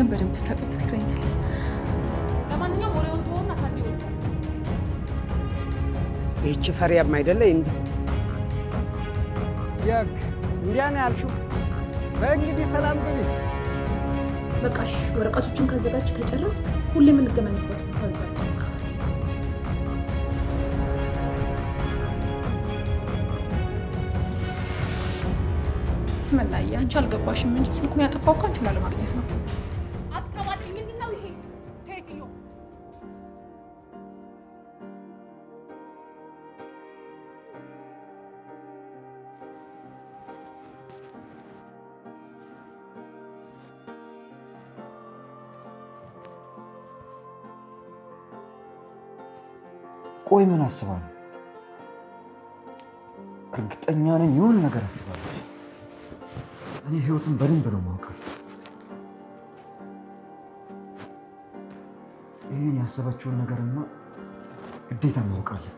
አንተም በደንብ ስታውቀው ትነግረኛለህ። ለማንኛውም ወሬውን ተወውና ታዲያ ይወጣል። ይህች ፈሪያም አይደለ እንዴ? ያክ እንዲያ ነው ያልሽው? በእንግዲህ ሰላም ግቢ። በቃ እሺ፣ ወረቀቶቹን ካዘጋጅ ከጨረስክ ሁሌ የምንገናኝበት ቦታ እዛ መናያ አንቺ አልገባሽም እንጂ ስልኩን ያጠፋው እኮ አንቺን ላለማግኘት ነው። አትከባሪ። ምንድን ነው ይሄ? ሴትዮ ቆይ ምን አስባለሁ? እርግጠኛ ነኝ የሆነ ነገር አስባለሁ። እኔ ህይወትን በደንብ ነው የማውቀው። ይህን ያሰበችውን ነገርና ግዴታ ማወቅ አለብኝ።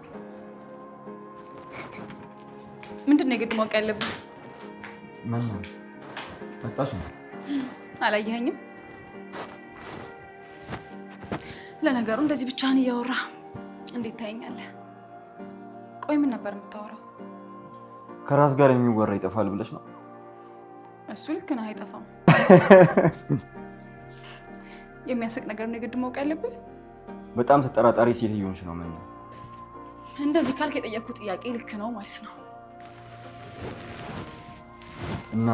ምንድን ነው የግድ ማወቅ ያለብን? ምን ነው መጣሽ ነው? አላየኸኝም? ለነገሩ እንደዚህ ብቻህን እያወራ እንዴት ታየኛለህ? ቆይ ምን ነበር የምታወራው? ከራስ ጋር የሚወራ ይጠፋል ብለሽ ነው? እሱ ልክ ነህ፣ አይጠፋም። የሚያስቅ ነገር ነው የግድ ማወቅ ያለብህ? በጣም ተጠራጣሪ ሴትዮሽ ነው። ምን ነው እንደዚህ ካልክ የጠየቅኩት ጥያቄ ልክ ነው ማለት ነው። እና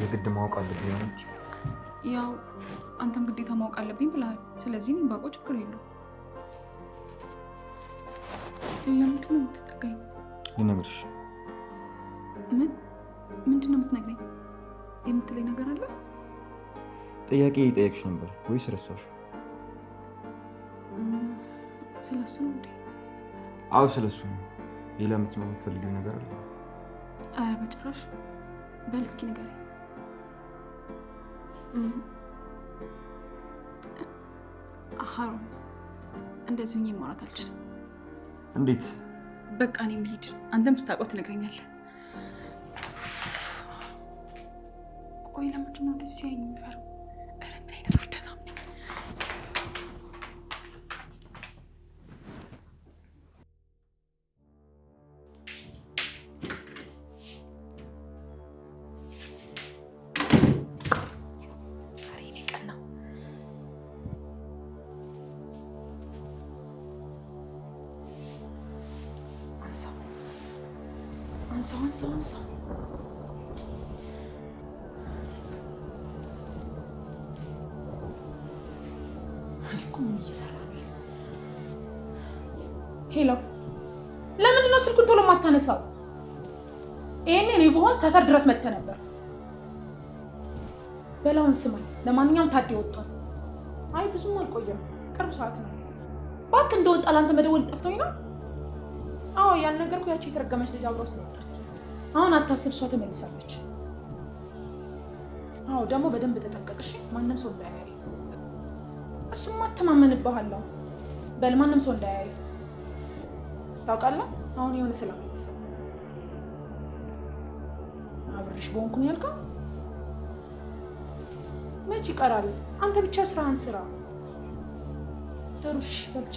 የግድ ማወቅ አለብኝ ነው? ያው አንተም ግዴታ ማወቅ አለብኝ ብለሃል። ስለዚህ እኔም ባውቀው ችግር የለውም። ለምንድን ነው የምትጠጋኝ? ልነግርሽ። ምንድን ነው የምትነግረኝ? የምትለኝ ነገር አለ? ጥያቄ እየጠየቅሽ ነበር ወይስ ረሳሽው? ስለሱ ነው እንዴ? አዎ ስለሱ ነው። ሌላ መስማት የምትፈልጊው ነገር አለ? አረ በጭራሽ። በል እስኪ ንገረኝ። ሀሩን እንደዚሁ እኔ ማውራት አልችልም። እንዴት? በቃ እኔም ልሂድ። አንተም ስታውቀው ትነግረኛለህ። ቆይ ለምንድን ነው እንደዚህ ሲያየኝ የሚፈራው? ኧረ ምን አይነት ውርደታም ነኝ! ዛሬ እኔ ቀን ነው። አንሳው ምን እየሰራ ነው? ሄሎ፣ ለምንድን ነው ስልኩን ቶሎ የማታነሳው? ይሄኔ እኔ ብሆን ሰፈር ድረስ መጥተህ ነበር። በላውን ስማኝ። ለማንኛውም ታዴ ወጥቷል። አይ ብዙም አልቆየም፣ ቅርብ ሰዓት ነው። እባክህ እንደወጣ ለአንተ መደወል ጠፍቶኝ ነው። አዎ ያልነገርኩህ ያቺ የተረገመች ልጅ አብረው ስለወጣች። አሁን አታስብ፣ እሷ ተመልሳለች። አዎ ደግሞ በደንብ ተጠንቀቅሽ፣ ማንም ሰው እንዳያይ። እሱማ እተማመንብሃለሁ። በል ማንም ሰው እንዳያይ። ታውቃለህ፣ አሁን የሆነ ሰላም የተሰማ አብርሽ በሆንኩኝ ያልከው መች ይቀራል? አንተ ብቻ ስራህን ስራ። ጥሩ እሺ፣ በልቻ።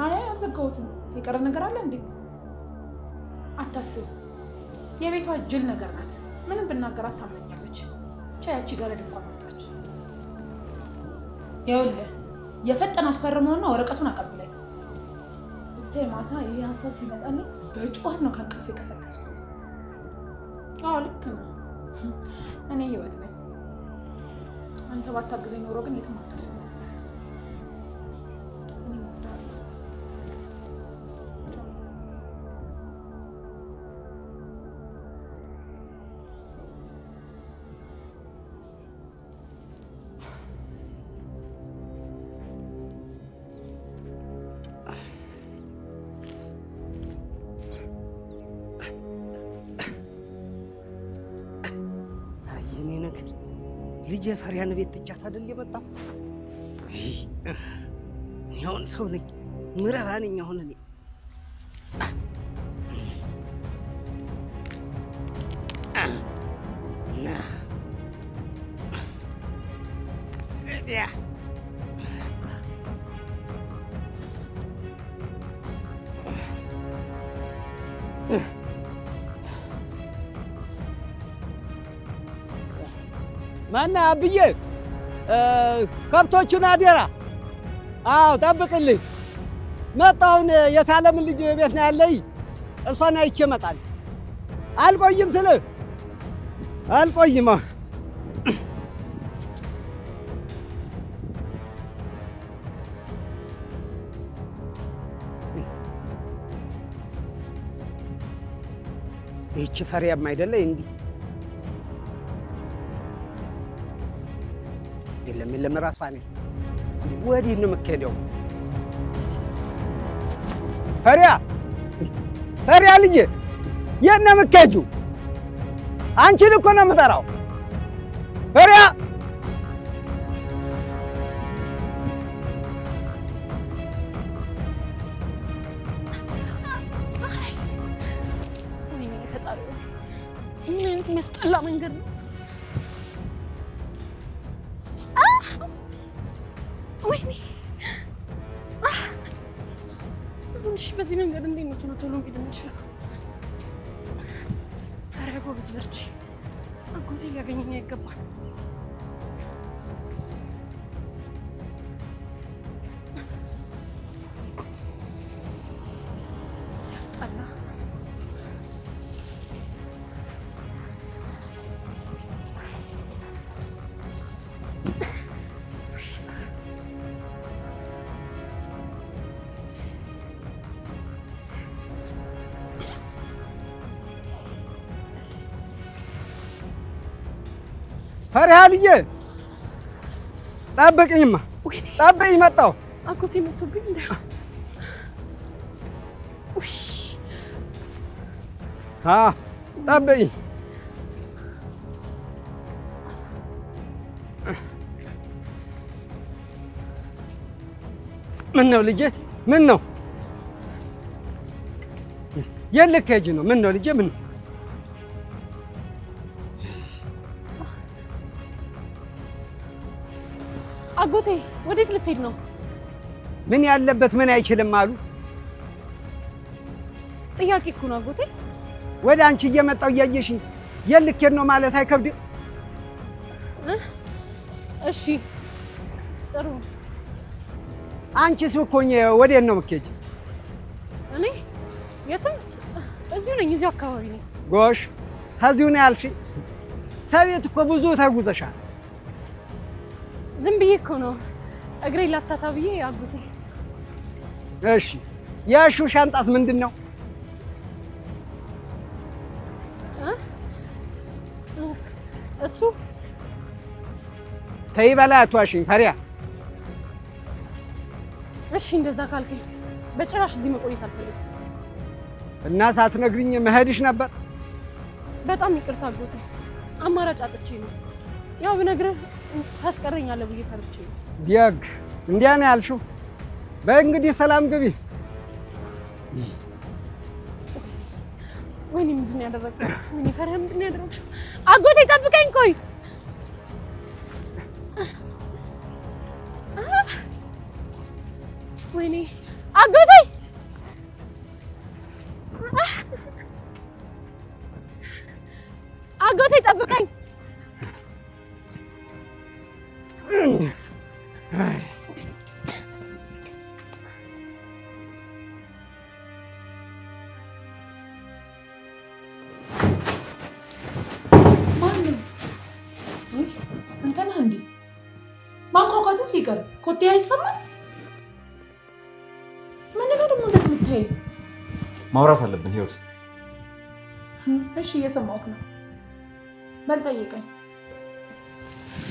አይ አልዘጋሁትም። የቀረ ነገር አለ እንዴ? አታስብ፣ የቤቷ ጅል ነገር ናት። ምንም ብናገራት ታመኛለች። ብቻ ያቺ ገረድ እንኳን መጣች። ይኸውልህ የፈጠነ አስፈርመውና ወረቀቱን አቀብለኝ። ብታይ ማታ ይሄ ሀሳብ ሲመጣልኝ በጩኸት ነው ከእንቅልፍ የቀሰቀስኩት። አዎ ልክ ነው፣ እኔ ህይወት ነኝ። አንተ ባታግዘኝ ኖሮ ግን የትም አልደርስም ነበር። ልጅ ፈሪያን ቤት ትቻት አይደል የመጣው? እኔ አሁን ሰው ነኝ፣ ምረባ ነኝ። አሁን እኔ ማነህ አብዬ? ከብቶቹን አደራ። አዎ ጠብቅልኝ። መጣሁን የታለምን ልጅ ቤት ነው ያለኝ። እሷን አይቼ እመጣለሁ። አልቆይም ስልህ አልቆይም። ይህች ፈሪያም አይደለ እንዴ? የለም ራሷ ነኝ። ወዲህ ነው የምትሄደው? ፈሪያ ልጄ የት ነው የምትሄጂው? አንቺን እኮ ነው የምጠራው። ፈሪያ ምን አይነት የሚያስጠላ መንገድ ነው? ወይኔ እሺ፣ በዚህ መንገድ እንዴት ነው ቶሎ እንግዲህ የምንችለው? ፈሪያ ጎበዝ በርቺ። አጎቴ ሊያገኘኝ አይገባም። ሲያስጠላ። ፈሪያ ልጄ ጠብቅኝማ፣ ጠብቅኝ። መጣሁ። አጎቴ መጥቶብኝ እንደ ጠብቅኝ። ምን ነው ልጄ? ምን ነው? የት ልትሄጂ ነው? ምን ነው ልጄ? ምን ነው? አጎቴ ወዴት ልትሄድ ነው? ምን ያለበት ምን አይችልም አሉ። ጥያቄ እኮ ነው አጎቴ። ወደ አንቺ እየመጣሁ እያየሽኝ የት ልትሄድ ነው ማለት አይከብድም? እሺ ጥሩ። አንቺስ እኮ ወዴት ነው የምትሄጂ? እኔ የትም እዚሁ ነኝ፣ እዚሁ አካባቢ ነኝ። ጎሽ፣ ከዚሁ ነው ያልሽኝ? ከቤት እኮ ብዙ ተጉዘሻል። ዝም ብዬ እኮ ነው እግሬ ላፍታታ ብዬ አጎቴ። እሺ ያሹ ሻንጣስ ምንድን ነው? እሱ ተይ በላይ አትዋሽኝ ፈሪያ። እሺ እንደዛ ካልከኝ በጭራሽ እዚህ መቆየት አልፈልግም። እና ሳትነግሪኝ መሄድሽ ነበር? በጣም ይቅርታ አጎቴ፣ አማራጭ አጥቼ ነው። ያው ብነግርህ ታስቀረኛለህ ብዬ ፈርቼ ነው። ዲያግ እንዲያ ነው ያልሽው? በእንግዲህ ሰላም ግቢ። ወይኔ ምንድን ነው ያደረግሽው? ወይኔ ፈሪያ ምንድን ነው ያደረግሽው? አጎቴ ጠብቀኝ፣ ቆይ። ወይኔ አጎቴ አጎቴ ጠብቀኝ። አንተ ነህ እንዴ? ማንኳኳትስ ይቀር ኮቴ አይሰማም? ምን ነው ደግሞ እንደዚህ የምታየው? ማውራት አለብን ህይወት። እሺ እየሰማሁህ ነው። በል ጠይቀኝ።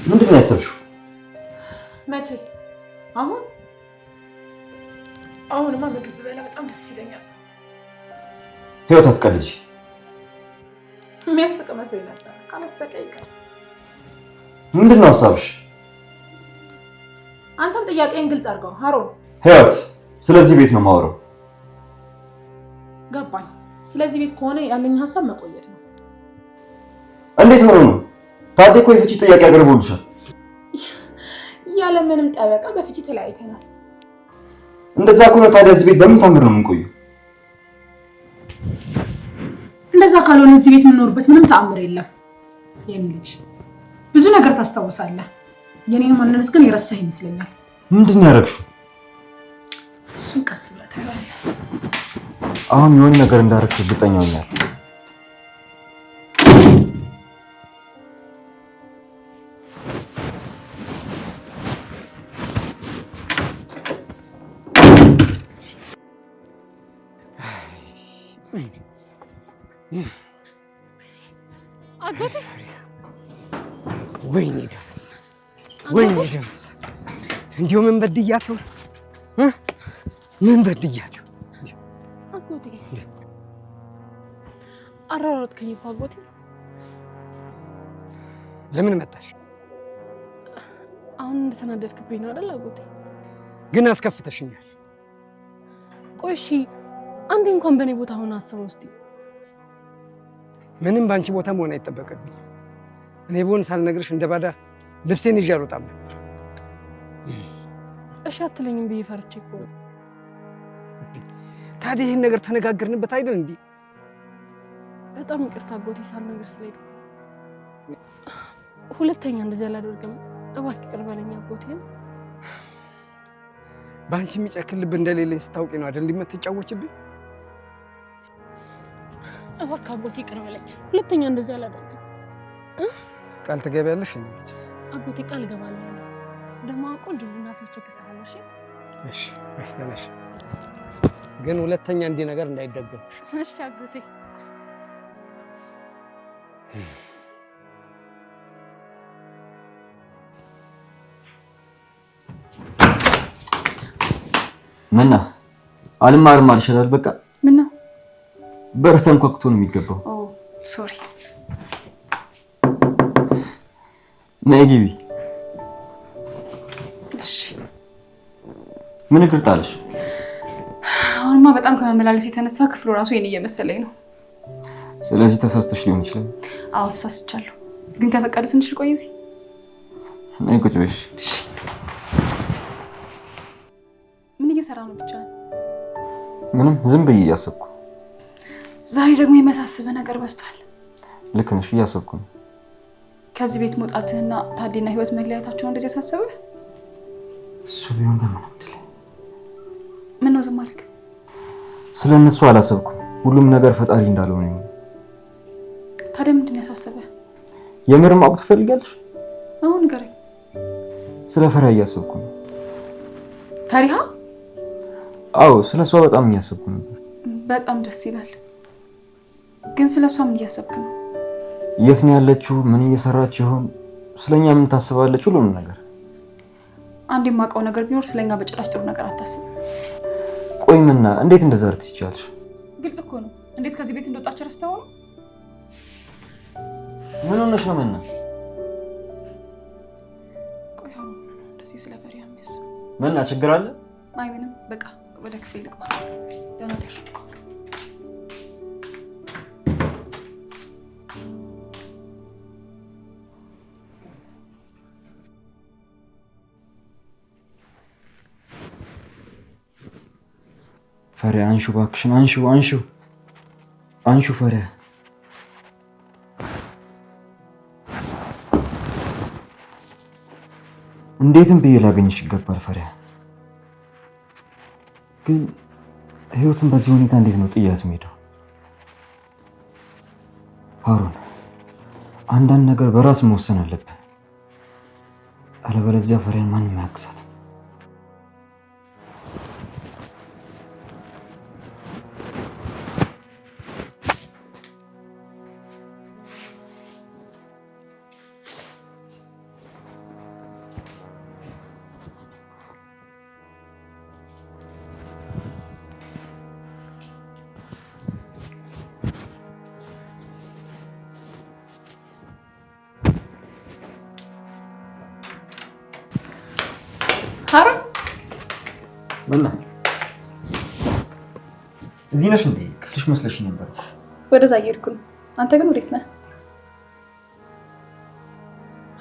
ምንድን ነው ያሰብሽው? መቼ? አሁንማ ምግብ ብበላ በጣም ደስ ይለኛል። ህይወት አትቀልጂ። የሚያስቅ መስሎኝ ነበር። ካላሰቀ ይቀር። ምንድን ነው ሀሳብሽ? አንተም ጥያቄን ግልጽ አድርገው ሃሮን። ህይወት ስለዚህ ቤት ነው የማወራው። ገባኝ። ስለዚህ ቤት ከሆነ ያለኝ ሀሳብ መቆየት ነው። እንዴት ሆኖ ነው? ታዲያ እኮ የፍቺ ጥያቄ አቅርቦልሻል። ያለ ምንም ጠበቃ በፍቺ ተለያይተናል። እንደዛ ከሆነ ታዲያ እዚህ ቤት በምን ታምር ነው የምንቆየው? እንደዛ ካልሆነ እዚህ ቤት የምንኖርበት ምንም ተአምር የለም። የኔ ልጅ ብዙ ነገር ታስታውሳለህ። የኔን ማንነት ግን የረሳህ ይመስለኛል። ምንድን ነው ያደረግሽው? እሱን ቀስ ብለህ ታያለህ። አሁን የሆነ ነገር እንዳደረግሽ እርግጠኛ ሆኛለሁ። አጎቴ ወይኔ ደረስ ወይኔ ደረስ። እንዲሁ ምን በድያት ነው? ምን በድያት ነው? አጎቴ አራራጥከኝ እኮ አጎቴ። ለምን መጣሽ? አሁን እንደተናደድክብኝ ነው አይደል አጎቴ? ግን አስከፍተሽኛል። ቆይ እሺ አንዴ እንኳን በእኔ ቦታ ሆነ አስበው እስቲ። ምንም ባንቺ ቦታ መሆን አይጠበቅብኝ። እኔ ብሆን ሳልነግርሽ እንደባዳ ልብሴን ይዤ አልወጣም ነበር። እሺ አትለኝም ብዬ ፈርቼ እኮ። ታዲያ ይሄን ነገር ተነጋገርንበት አይደል እንዴ? በጣም ይቅርታ አጎቴ ሳልነግር ስለሄድኩ። ሁለተኛ እንደዚህ አላደርግም። እባክህ ይቅር በለኝ አጎቴ። ባንቺ የሚጨክን ልብ እንደሌለኝ ስታውቂ ነው አይደል የምትጫወችብኝ? እባክህ አጎቴ ይቅር በለኝ። ሁለተኛ እንደዚህ አላደርግም። ቃል ትገቢያለሽ? አጎቴ ቃል እገባለሁ። ደግሞ ቆንጆ ቡና ፍልቼ እከሳለሁ። እሺ እሺ ተነሽ። ግን ሁለተኛ እንዲህ ነገር እንዳይደገምሽ። እሺ አጎቴ። ምና አልማርም አልሽራል። በቃ ምን ነው በር ተንኳኩቶ ነው የሚገባው። ኦ ሶሪ። ነይ ግቢ። እሺ ምን ይቅርታልሽ? አሁንማ በጣም ከመመላለስ የተነሳ ክፍሉ ራሱ የኔ እየመሰለኝ ነው። ስለዚህ ተሳስተሽ ሊሆን ይችላል። አዎ ተሳስቻለሁ። ግን ከፈቀዱ ትንሽ ቆይ እዚህ። ነይ ቁጭ በይ። ምን እየሰራ ነው? ብቻ ምንም ዝም ብዬ እያሰብኩ። ዛሬ ደግሞ የመሳሰበ ነገር በዝቷል። ልክ ነሽ፣ እያሰብኩ ነው። ከዚህ ቤት መውጣትህና ታዲና ህይወት መለያየታቸው እንደዚህ ያሳሰበህ? እሱ ቢሆን ግን ምን አድል? ምን ነው ዝም አልክ? ስለነሱ አላሰብኩም። ሁሉም ነገር ፈጣሪ እንዳለው ነው። ታዲያ ምንድን ነው ያሳሰበህ? የምር ማወቅ ትፈልጋለሽ? አሁን ንገረኝ። ስለ ፈሪሃ እያሰብኩ ነው። ፈሪሃ? አዎ ስለሷ በጣም እያሰብኩ ነበር። በጣም ደስ ይላል። ግን ስለሷ ምን እያሰብክ ነው? የት ነው ያለችው? ምን እየሰራች ይሆን? ስለኛ ምን ታስባለች? ሁሉንም ነገር። አንድ የማውቀው ነገር ቢኖር ስለኛ በጭራሽ ጥሩ ነገር አታስብ። ቆይ ምና እንዴት እንደዛ ልትይቻለሽ? ግልጽ እኮ ነው። እንዴት ከዚህ ቤት እንደወጣች ረስተኸው ነው? ምን ሆነሽ ነው ምና? ቆይ አሁን እንደዚህ ስለ ፈሪሃ የሚያስብ ምና ችግር አለ? አይ ምንም። በቃ ወደ ክፍል ልግባ። ደህና ደር። ፈሪሃ አንሹ እባክሽን፣ አንሹ ፈሪሃ። እንዴትም ብዬ ላገኝሽ ይገባል ፈሪሃ። ግን ህይወትን በዚህ ሁኔታ እንዴት ነው ጥያት የምሄደው? ሃሩን፣ አንዳንድ ነገር በራስ መወሰን አለብህ። አለበለዚያ ፈሪሃን ማንም አያግዛትም። ሃሩን ምና እዚህ ነሽ እንዴ? ክፍልሽ መስለሽ ነበር። ወደዛ እየሄድኩ ነው። አንተ ግን ወዴት ነህ?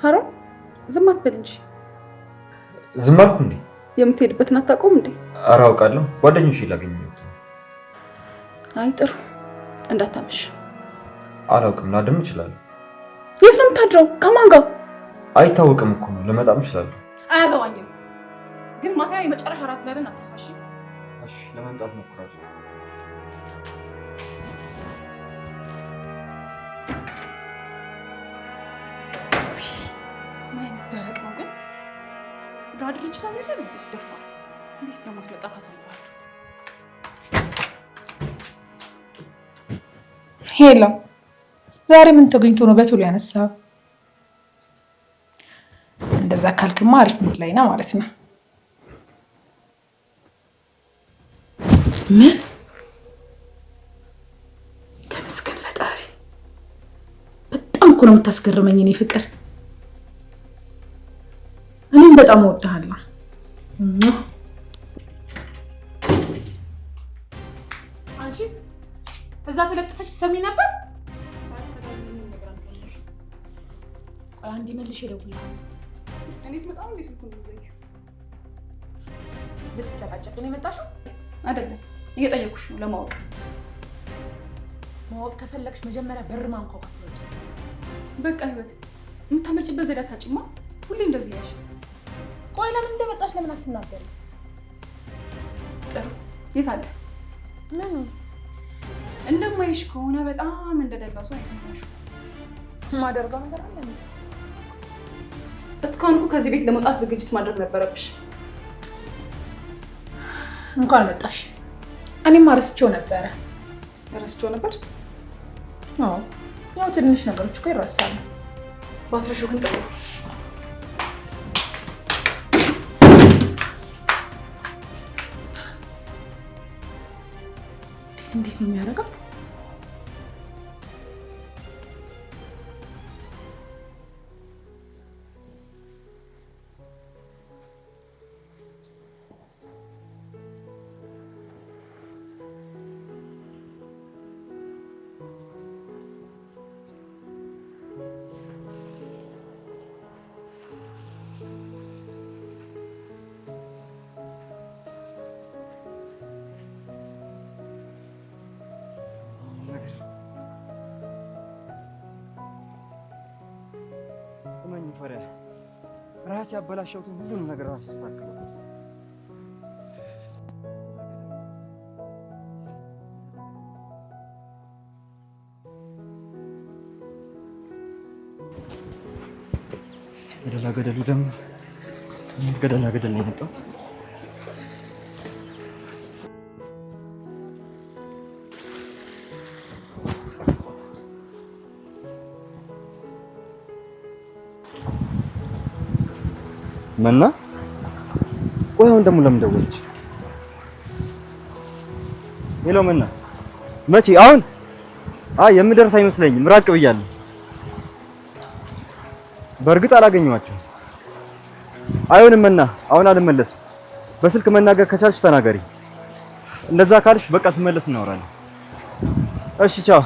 ሃሩን ዝም አትበል እንጂ። ዝም አልኩ እንዴ? የምትሄድበትን አታውቀውም እንዴ? ኧረ አውቃለሁ። ጓደኞቼ ላገኘሁት። አይ ጥሩ፣ እንዳታመሽ። አላውቅም፣ ላድርም እችላለሁ። የት ነው የምታድረው? ከማን ጋር? አይታወቅም እኮ ነው። ልመጣም እችላለሁ። አያገባኝም። ግን ማታ የመጨረሻ እራት ላይ አይደል? አትሳሺ። እሺ፣ ለመምጣት እሞክራለሁ። ምን አይነት ደረቅ ነው ግን? ላድር ይችላል አይደል? ደፋር። እንዴት ነው ማስመጣት? አሳይቷል። ሄሎ፣ ዛሬ ምን ተገኝቶ ነው በቶሎ ያነሳው? እንደዛ ካልክማ አሪፍ ሙድ ላይ ነው ማለት ነው። ምን? ተመስገን ፈጣሪ። በጣም እኮ ነው የምታስገርመኝ እኔ ፍቅር። እኔም በጣም እወድሃለሁ። አንቺ እዛ ተለጥፈሽ ሰሚ ነበር? ቆይ አንዴ መልሼ እደውልልሃለሁ። እኔስ በጣም እንዴት ነው እንደዚህ ልትጨቃጨቂ ነው የመጣሽው? አይደለም፣ እየጠየኩሽ ነው ለማወቅ። ማወቅ ከፈለግሽ መጀመሪያ በር ማንኳኳት ነው። በቃ ህይወት የምታመልጭበት ዘዴ አታጭማ። ሁሌ እንደዚህ ነሽ። ቆይ ለምን እንደመጣሽ ለምን አትናገሪ? ጥሩ፣ የት አለ? ምኑ? እንደማይሽ ከሆነ በጣም እንደደላሱ አይተናሽ። ማደርገው ነገር አለ እንዴ? እስካሁን እኮ ከዚህ ቤት ለመውጣት ዝግጅት ማድረግ ነበረብሽ። እንኳን መጣሽ። እኔም ረስቼው ነበረ። ረስቼው ነበር? አዎ፣ ያው ትንሽ ነገሮች እኮ ይረሳሉ። ባትረሺው ግን ጥሩ። እንዴት ነው የሚያደርጋት? እመኝ ፈሪያ፣ ራሴ ያበላሸሁትን ሁሉንም ነገር ራሴ አስተካክለው። ገደላ ገደሉ ደግሞ ገደላ ገደል ነው የመጣሁት። መና ቆይ፣ አሁን ደግሞ ለምን ደወለች? ሄሎ መና፣ መቼ? አሁን? አይ የምደርስ አይመስለኝም፣ ራቅ ብያለሁ። በእርግጥ አላገኘኋቸውም። አይሆንም መና፣ አሁን አልመለስም። በስልክ መናገር ከቻልሽ ተናገሪ። እንደዛ ካልሽ በቃ ስመለስ እናወራለን። እሺ ቻው።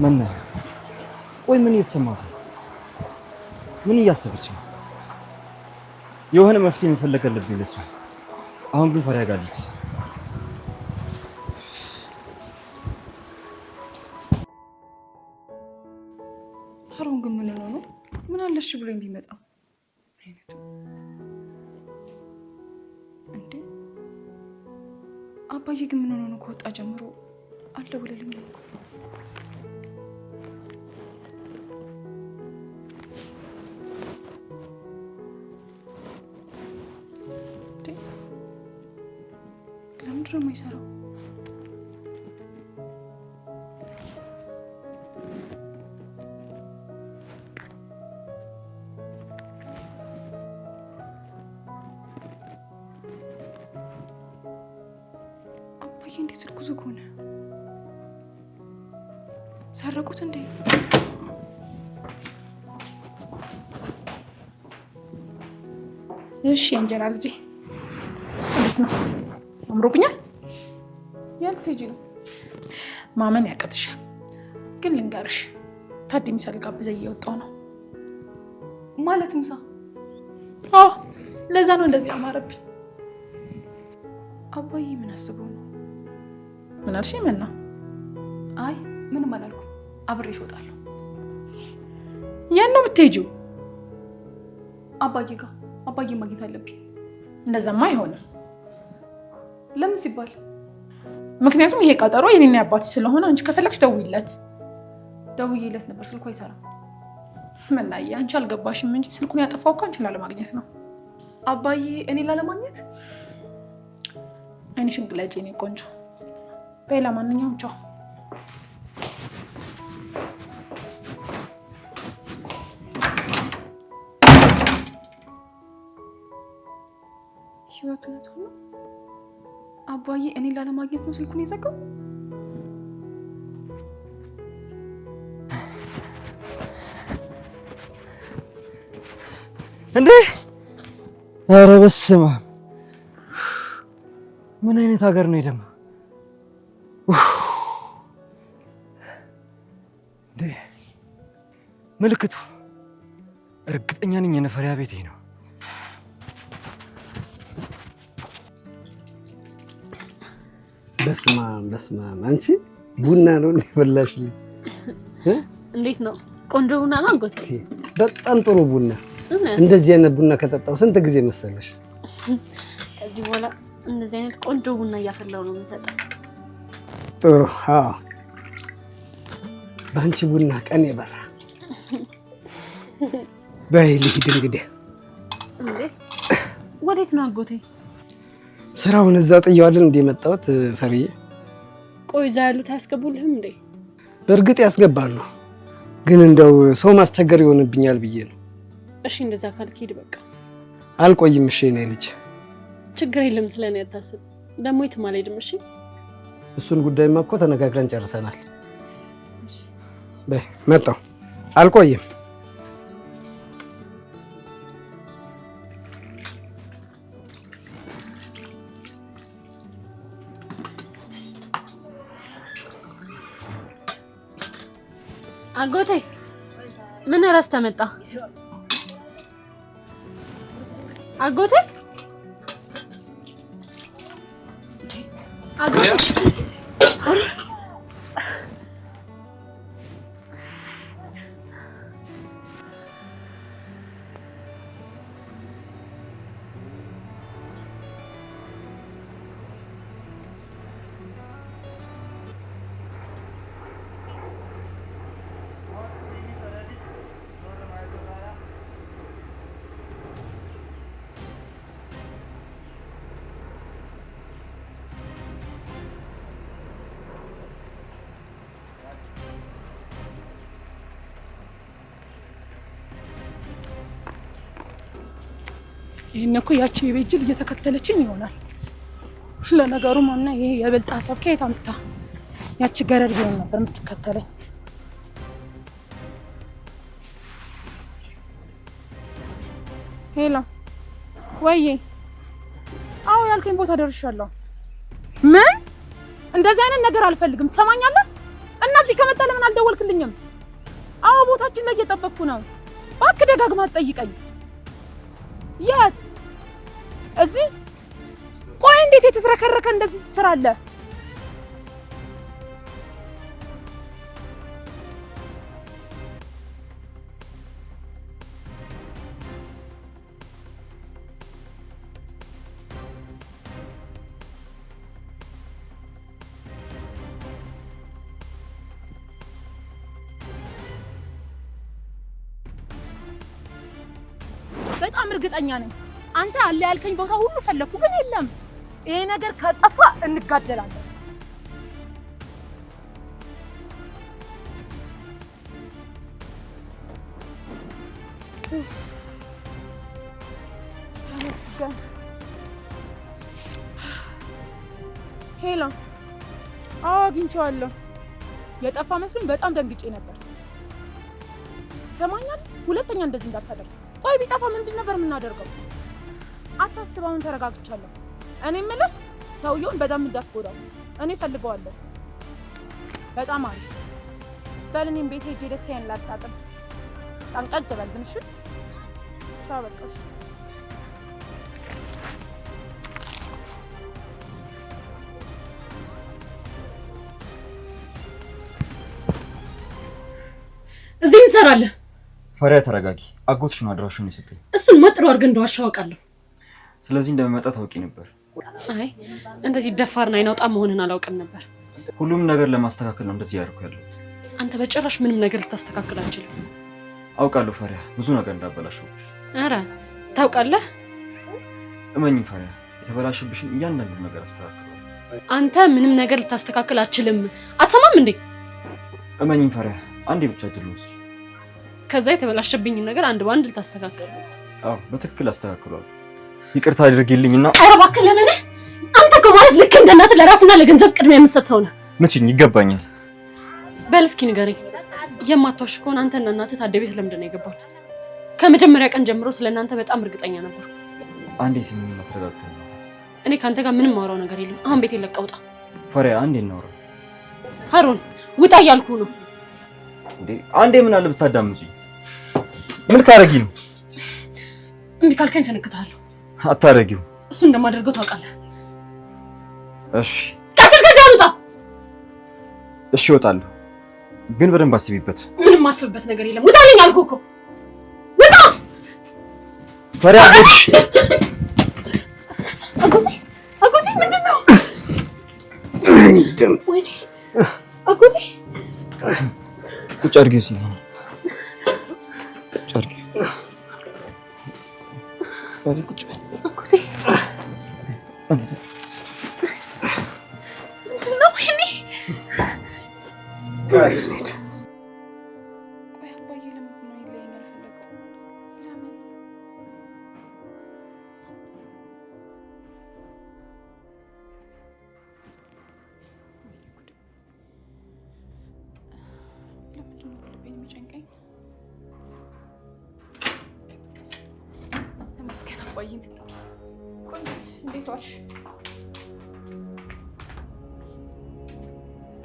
መና ቆይ ምን እየተሰማት ነው? ምን እያሰበች ነው? የሆነ መፍትሄ መፈለግ አለብኝ ለሷ። አሁን ግን ፈሪያ ጋለች። አሁን ግን ምን ነው? ምን አለሽ ብሎኝ ቢመጣ እንዴ? አባዬ ግን ምን ሆኖ ነው? ከወጣ ጀምሮ አልደወለልኝም እኮ። ለምንድን ነው የማይሰራው? አባዬ እንዴት እርጉዝ ሆነ? ሰረቁት እንዴ? እሺ እንጀራ ልጄ እንዴት ነው? አምሮብኛል። ያልትሄጂ ነው? ማመን ያቀትሻል። ግን ልንገርሽ ታዲ ምሳ ልጋብዘኝ እየወጣሁ ነው። ማለት ምሳ አዎ ለዛ ነው እንደዚህ አማረብኝ። አባዬ ምን አስበው ነው? ምን አልሽ መና? አይ ምንም አላልኩም። አብሬሽ እወጣለሁ። የት ነው የምትሄጂው? አባዬ ጋር። አባዬ ማግኘት አለብኝ። እንደዛማ አይሆንም። ለምን ሲባል? ምክንያቱም ይሄ ቀጠሮ የኔና አባት ስለሆነ አንቺ ከፈለግሽ ደውይለት። ደውዬለት ነበር፣ ስልኩ አይሰራም። መናዬ አንቺ አልገባሽም እንጂ ስልኩን ያጠፋው እኮ አንቺን ላለማግኘት ነው። አባዬ እኔ ላለማግኘት? አይንሽን ግለጪ የኔ ቆንጆ። በሌላ ማንኛውም ቻው። ህይወቱ ነው። አባዬ እኔ ላለማግኘት ነው ስልኩን የዘጋው? እንዴ! ኧረ በስመ አብ! ምን አይነት ሀገር ነው ደግሞ? እንዴ! ምልክቱ እርግጠኛ ነኝ የነፈሪያ ቤቴ ነው። በስመ አብ! አንቺ ቡና ነው እንደበላሽልኝ? እንዴት ነው? ቆንጆ ቡና ነው አጎቴ። በጣም ጥሩ ቡና። እንደዚህ አይነት ቡና ከጠጣው ስንት ጊዜ መሰለሽ? ከዚህ በኋላ እንደዚህ አይነት ቆንጆ ቡና እያፈላው ነው የምሰጠው። ጥሩ። አዎ በአንቺ ቡና ቀን የበራ። በይ ልሂድ እንግዲህ። እንዴ ወዴት ነው አጎቴ? ስራውን እዛ ጥየዋልን እንደ መጣሁት ፈርዬ። ቆይ እዛ ያሉት አያስገቡልህም እንዴ? በእርግጥ ያስገባሉ፣ ግን እንደው ሰው ማስቸገር ይሆንብኛል ብዬ ነው። እሺ እንደዛ ካልክ ሂድ በቃ። አልቆይም። እሺ የኔ ልጅ ችግር የለም፣ ስለኔ አታስብ። ደግሞ የትም አልሄድም። እሺ እሱን ጉዳይማ እኮ ተነጋግረን ጨርሰናል። በይ መጣሁ፣ አልቆይም። አጎቴ ምን ረስተህ መጣ? አጎቴ ይሄን እኮ ያቺ የቤት ጅል እየተከተለችኝ ይሆናል። ለነገሩ ማና ይሄ የበልጣ ሀሳብ ከየት አምጥታ ያቺ ገረድ ቢሆን ነበር የምትከተለኝ። ሄሎ ወይዬ። አዎ ያልከኝ ቦታ ደርሻለሁ። ምን? እንደዚህ አይነት ነገር አልፈልግም። ትሰማኛለህ? እና እዚህ ከመጣ ለምን አልደወልክልኝም? አዎ ቦታችን ላይ እየጠበቅኩ ነው። እባክህ ደጋግማ አትጠይቀኝ። የት? እዚህ? ቆይ እንዴት የተዝረከረከ እንደዚህ ትሰራለህ? በጣም እርግጠኛ ነኝ አንተ አለ ያልከኝ ቦታ ሁሉ ፈለኩ፣ ግን የለም። ይሄ ነገር ከጠፋ እንጋደላለን። ተመስገን። ሄሎ። አዎ አግኝቼዋለሁ። የጠፋ መስሎኝ በጣም ደንግጬ ነበር። ሰማኛል። ሁለተኛ እንደዚህ እንዳታደርግ። ቆይ ቢጠፋ ምንድን ነበር የምናደርገው? አታስብ፣ አሁን ተረጋግቻለሁ። እኔ የምልህ ሰውየውን በጣም እንዳትጎዳው። እኔ ፈልገዋለሁ። በጣም አሪፍ። በል እኔም ቤት ሄጄ ደስታዬን ላጣጥም። ጠንቀቅ በል ግን እሺ? ቻው በቃ እሺ። ትሰራለህ? ፈሪያ ተረጋጊ። አጎትሽ ነው አድራሹን የሰጠኝ። እሱን መጥሮ አድርገህ እንደዋሻው አውቃለሁ። ስለዚህ እንደመጣ ታውቂ ነበር? አይ እንደዚህ ደፋርና አይናውጣ መሆንህን አላውቅም ነበር። ሁሉም ነገር ለማስተካከል ነው እንደዚህ ያደርኩ ያለሁት። አንተ በጭራሽ ምንም ነገር ልታስተካክል አትችልም። አውቃለሁ ፈሪያ፣ ብዙ ነገር እንዳበላሽብሽ። ኧረ ታውቃለህ። እመኝም ፈሪያ፣ የተበላሽብሽን እያንዳንዱ ነገር አስተካክላለሁ። አንተ ምንም ነገር ልታስተካክል አትችልም። አትሰማም እንዴ? እመኝም ፈሪያ፣ አንዴ ብቻ እድል ውስጥ ከዛ የተበላሸብኝን ነገር አንድ ባንድ ልታስተካክል። አዎ በትክክል አስተካክላለሁ። ይቅርታ አድርጊልኝና። ኧረ እባክህ ለምን? አንተ እኮ ማለት ልክ እንደ እናትህ ለራስና ለገንዘብ ቅድሚያ የምትሰጥ ሰው ነህ። ምችኝ ይገባኛል። በል እስኪ ንገረኝ። የማትዋሽ ከሆነ አንተና እናትህ ታዲያ ቤት ለምንድን ነው የገባችሁት? ከመጀመሪያ ቀን ጀምሮ ስለእናንተ በጣም እርግጠኛ ነበርኩ። አንዴ ስሚኝና ተረጋግተን። እኔ ከአንተ ጋር ምንም ማውራው ነገር የለም። አሁን ቤት ለቀህ ውጣ። ፈሪያ አንዴ እናውራ። ሀሩን ውጣ እያልኩ ነው። እንዴ አንዴ ምን አለ ብታዳምጪኝ። ምን ልታረጊ ነው? እምቢ ካልከኝ ፈነክታለሁ። አታረጊው። እሱ እንደማደርገው ታውቃለህ። እሺ ቀጥል። ከዚያ ውጣ። እሺ እወጣለሁ፣ ግን በደንብ አስቢበት። ምንም ማስብበት ነገር የለም። ውጣልኝ አልኩህ እኮ ውጣ። ፈሪያ አጎትሽ አጎቴ ምንድን ነው? ወይኔ አጎቴ ቁጭ አድርጊ። እስኪ ቁጭ አድርጊ። ቁጭ አጎቴ ምንድን ነው? ወይኔ ቆይ አባዬ ለምንድን ነው ይለየኝ አልፈለገው? ለምን? ለምንድን ነው ልቤን የሚጨንቀኝ? ተመስገን አባዬ መጣ። ቆይ እንዴት ዋልሽ?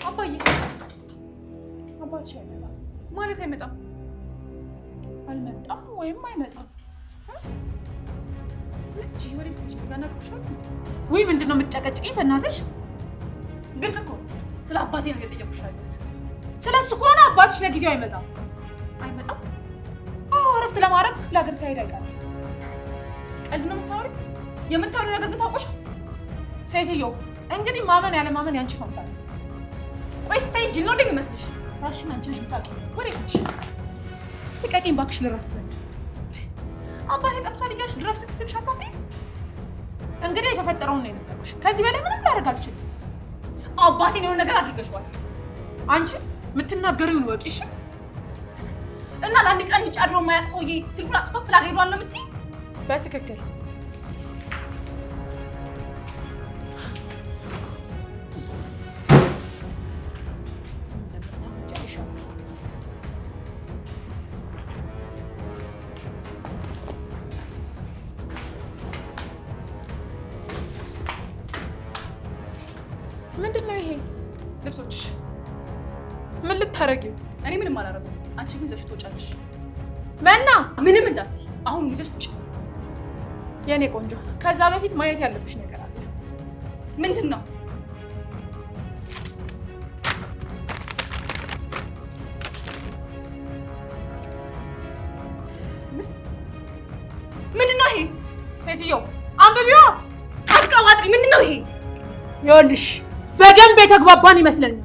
አባዬስ? አባትሽ አይመጣም ማለት አይመጣም? አልመጣም ወይም አይመጣም። ልጅ ወደ ልጅ ጋር ናቅሻል ወይ? ምንድን ነው የምትጨቀጭቀኝ? በእናትሽ ግልጽ እኮ ስለ አባቴ ነው እየጠየቁሽ ያሉት። ስለ እሱ ከሆነ አባትሽ ለጊዜው አይመጣም። አይመጣም? አዎ እረፍት ለማድረግ ክፍለ ሀገር ሳይሄድ አይቀርም። ቀልድ ነው የምታወሪው? የምታወሪው ነገር ግን ታውቆሻል። ሴትዮ እንግዲህ ማመን ያለ ማመን ያንቺ ፈንታ ነው። ቆይ ስታይ ጅል ነው እንደሚመስልሽ? ራስሽን አንቺ ነሽ የምታውቂው። ወዴት ነሽ? ልቀቂኝ እባክሽ ልረፍበት። አባቴ ጠፍቷል እያልሽ ድረፍ ስትልሽ አታፍሪ? እንግዲህ የተፈጠረውን ነው የነገርኩሽ። ከዚህ በላይ ምንም ላደርግ አልችልም። አባቴን የሆነ ነገር አድርገሽዋል። አንቺ የምትናገሪውን ወቂሽ እና ለአንድ ቀን ውጭ አድሮ የማያውቅ ሰውዬ ስልኩን አጥፍቶ ክፍለ ሀገር ሄዷል ነው የምትይኝ? በትክክል ምንድን ነው ይሄ? ልብሶችሽ ምን ልታረጊው? እኔ ምንም አላረኩም። አንቺ ግን ይዘሽ ትወጫለሽ። መና ምንም እንዳትዪ፣ አሁን ይዘሽ ውጪ። የኔ ቆንጆ፣ ከዛ በፊት ማየት ያለብሽ ነገር አለ። ምንድን ነው? ምንድን ነው ይሄ? ሴትዮ አንብቢዋ፣ አትቀባጥሪ። ምንድን ነው ይሄ? ይኸውልሽ በደንብ የተግባባን ይመስለኛል።